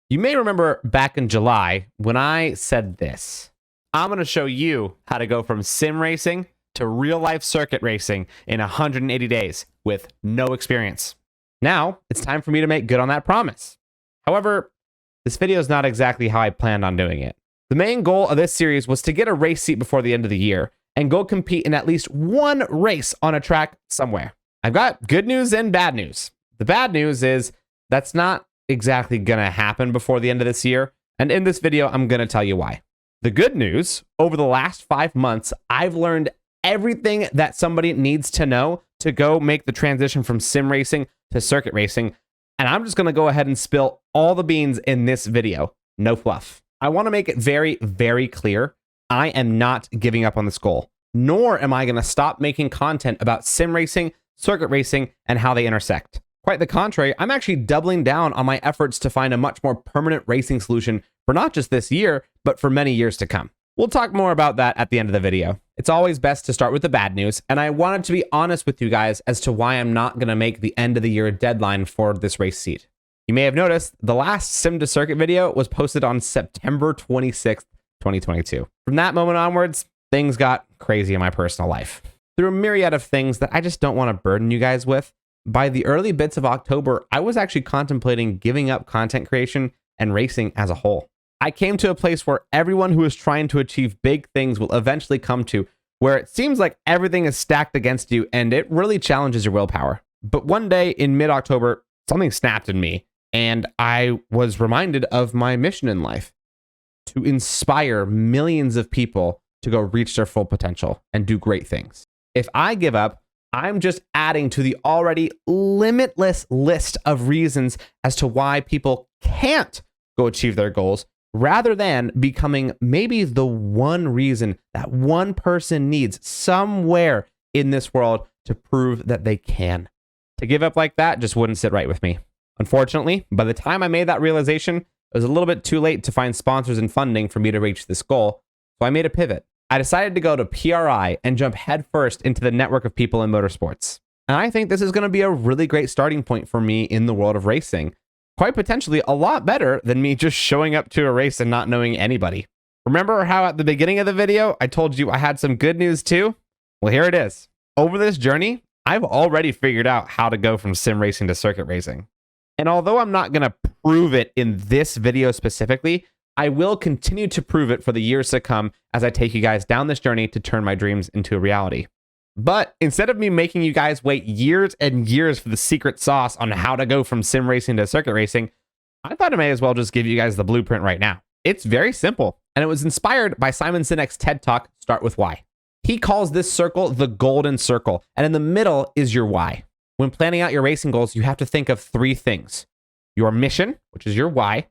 You may remember back in July when I said this. I'm going to show you how to go from sim racing to real life circuit racing in 180 days with no experience. Now it's time for me to make good on that promise. However, this video is not exactly how I planned on doing it. The main goal of this series was to get a race seat before the end of the year and go compete in at least one race on a track somewhere. I've got good news and bad news. The bad news is that's not exactly going to happen before the end of this year, and in this video, I'm going to tell you why. The good news, over the last 5 months, I've learned everything that somebody needs to know to go make the transition from sim racing to circuit racing, and I'm just going to go ahead and spill all the beans in this video. No fluff. I want to make it very, very clear. I am not giving up on this goal, nor am I going to stop making content about sim racing, circuit racing, and how they intersect. Quite the contrary, I'm actually doubling down on my efforts to find a much more permanent racing solution for not just this year, but for many years to come. We'll talk more about that at the end of the video. It's always best to start with the bad news, and I wanted to be honest with you guys as to why I'm not going to make the end of the year deadline for this race seat. You may have noticed the last Sim to Circuit video was posted on September 26th, 2022. From that moment onwards, things got crazy in my personal life. Through a myriad of things that I just don't want to burden you guys with, by the early bits of October, I was actually contemplating giving up content creation and racing as a whole. I came to a place where everyone who is trying to achieve big things will eventually come to, where it seems like everything is stacked against you and it really challenges your willpower. But one day in mid-October, something snapped in me, and I was reminded of my mission in life: to inspire millions of people to go reach their full potential and do great things. If I give up, I'm just adding to the already limitless list of reasons as to why people can't go achieve their goals, rather than becoming maybe the one reason that one person needs somewhere in this world to prove that they can. To give up like that just wouldn't sit right with me. Unfortunately, by the time I made that realization, it was a little bit too late to find sponsors and funding for me to reach this goal, so I made a pivot. I decided to go to PRI and jump headfirst into the network of people in motorsports. And I think this is going to be a really great starting point for me in the world of racing. Quite potentially a lot better than me just showing up to a race and not knowing anybody. Remember how at the beginning of the video, I told you I had some good news too? Well, here it is. Over this journey, I've already figured out how to go from sim racing to circuit racing. And although I'm not going to prove it in this video specifically, I will continue to prove it for the years to come as I take you guys down this journey to turn my dreams into a reality. But instead of me making you guys wait years and years for the secret sauce on how to go from sim racing to circuit racing, I thought I may as well just give you guys the blueprint right now. It's very simple, and it was inspired by Simon Sinek's TED Talk, Start With Why. He calls this circle the golden circle, and in the middle is your why. When planning out your racing goals, you have to think of 3 things: your mission, which is your why,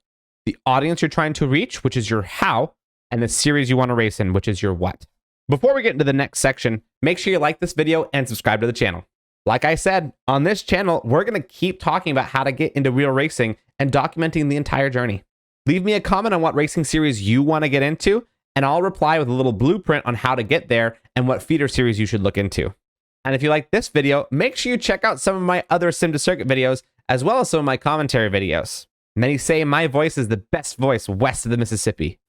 the audience you're trying to reach, which is your how, and the series you want to race in, which is your what. Before we get into the next section, make sure you like this video and subscribe to the channel. Like I said, on this channel, we're going to keep talking about how to get into real racing and documenting the entire journey. Leave me a comment on what racing series you want to get into, and I'll reply with a little blueprint on how to get there and what feeder series you should look into. And if you like this video, make sure you check out some of my other Sim to Circuit videos, as well as some of my commentary videos. Many say my voice is the best voice west of the Mississippi.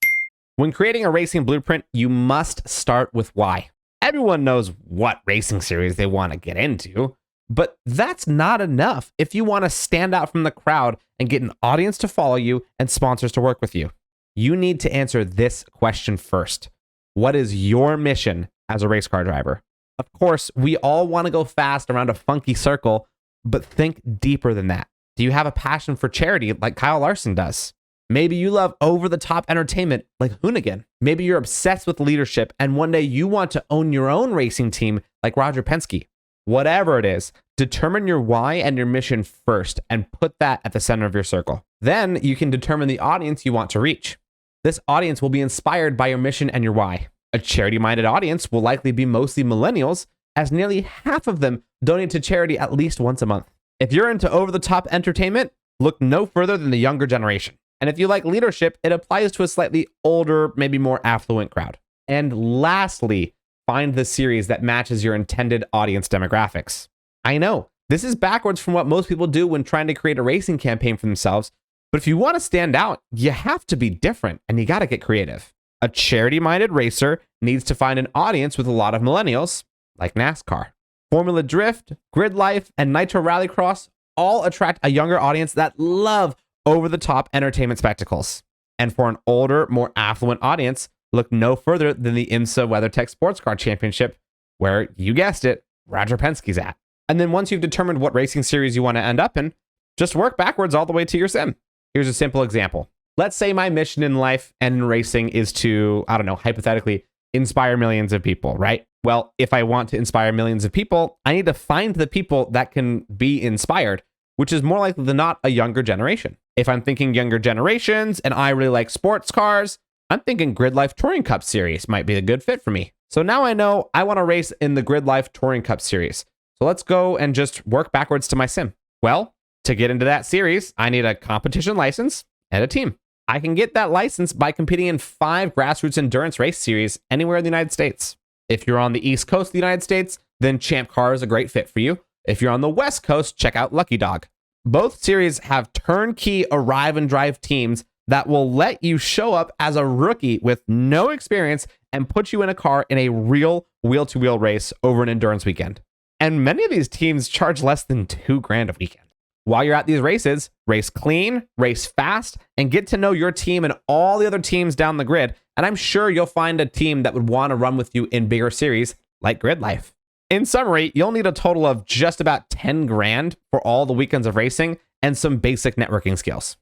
When creating a racing blueprint, you must start with why. Everyone knows what racing series they want to get into, but that's not enough if you want to stand out from the crowd and get an audience to follow you and sponsors to work with you. You need to answer this question first. What is your mission as a race car driver? Of course, we all want to go fast around a funky circle, but think deeper than that. Do you have a passion for charity like Kyle Larson does? Maybe you love over-the-top entertainment like Hoonigan. Maybe you're obsessed with leadership and one day you want to own your own racing team like Roger Penske. Whatever it is, determine your why and your mission first and put that at the center of your circle. Then you can determine the audience you want to reach. This audience will be inspired by your mission and your why. A charity-minded audience will likely be mostly millennials, as nearly half of them donate to charity at least once a month. If you're into over-the-top entertainment, look no further than the younger generation. And if you like leadership, it applies to a slightly older, maybe more affluent crowd. And lastly, find the series that matches your intended audience demographics. I know, this is backwards from what most people do when trying to create a racing campaign for themselves, But if you want to stand out, you have to be different and you got to get creative. A charity-minded racer needs to find an audience with a lot of millennials, like NASCAR. Formula Drift, Grid Life, and Nitro Rallycross all attract a younger audience that love over-the-top entertainment spectacles. And for an older, more affluent audience, look no further than the IMSA WeatherTech Sports Car Championship, where, you guessed it, Roger Penske's at. And then once you've determined what racing series you want to end up in, just work backwards all the way to your sim. Here's a simple example. Let's say my mission in life and in racing is to, I don't know, hypothetically, inspire millions of people, right? Well, if I want to inspire millions of people, I need to find the people that can be inspired, which is more likely than not a younger generation. If I'm thinking younger generations and I really like sports cars, I'm thinking Grid Life Touring Cup Series might be a good fit for me. So now I know I want to race in the Grid Life Touring Cup Series. So let's go and just work backwards to my sim. Well, to get into that series, I need a competition license and a team. I can get that license by competing in 5 grassroots endurance race series anywhere in the United States. If you're on the East Coast of the United States, then Champ Car is a great fit for you. If you're on the West Coast, check out Lucky Dog. Both series have turnkey arrive and drive teams that will let you show up as a rookie with no experience and put you in a car in a real wheel-to-wheel race over an endurance weekend. And many of these teams charge less than $2,000 a weekend. While you're at these races, race clean, race fast, and get to know your team and all the other teams down the grid. And I'm sure you'll find a team that would want to run with you in bigger series like Grid Life. In summary, you'll need a total of just about $10,000 for all the weekends of racing and some basic networking skills.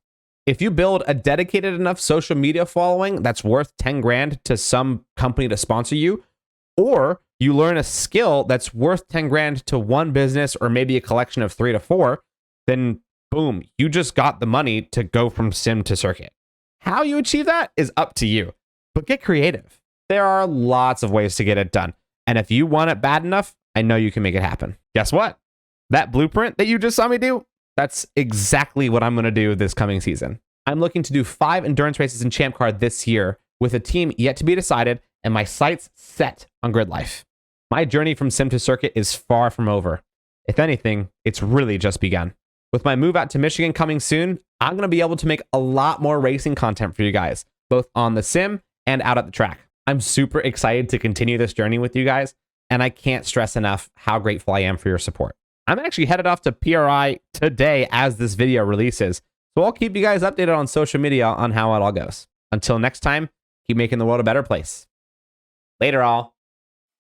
If you build a dedicated enough social media following that's worth $10,000 to some company to sponsor you, or you learn a skill that's worth $10,000 to one business or maybe a collection of 3 to 4, then boom, you just got the money to go from sim to circuit. How you achieve that is up to you, but get creative. There are lots of ways to get it done. And if you want it bad enough, I know you can make it happen. Guess what? That blueprint that you just saw me do, that's exactly what I'm going to do this coming season. I'm looking to do 5 endurance races in Champ Car this year with a team yet to be decided and my sights set on Grid Life. My journey from sim to circuit is far from over. If anything, it's really just begun. With my move out to Michigan coming soon, I'm going to be able to make a lot more racing content for you guys, both on the sim and out at the track. I'm super excited to continue this journey with you guys, and I can't stress enough how grateful I am for your support. I'm actually headed off to PRI today as this video releases, so I'll keep you guys updated on social media on how it all goes. Until next time, keep making the world a better place. Later, all.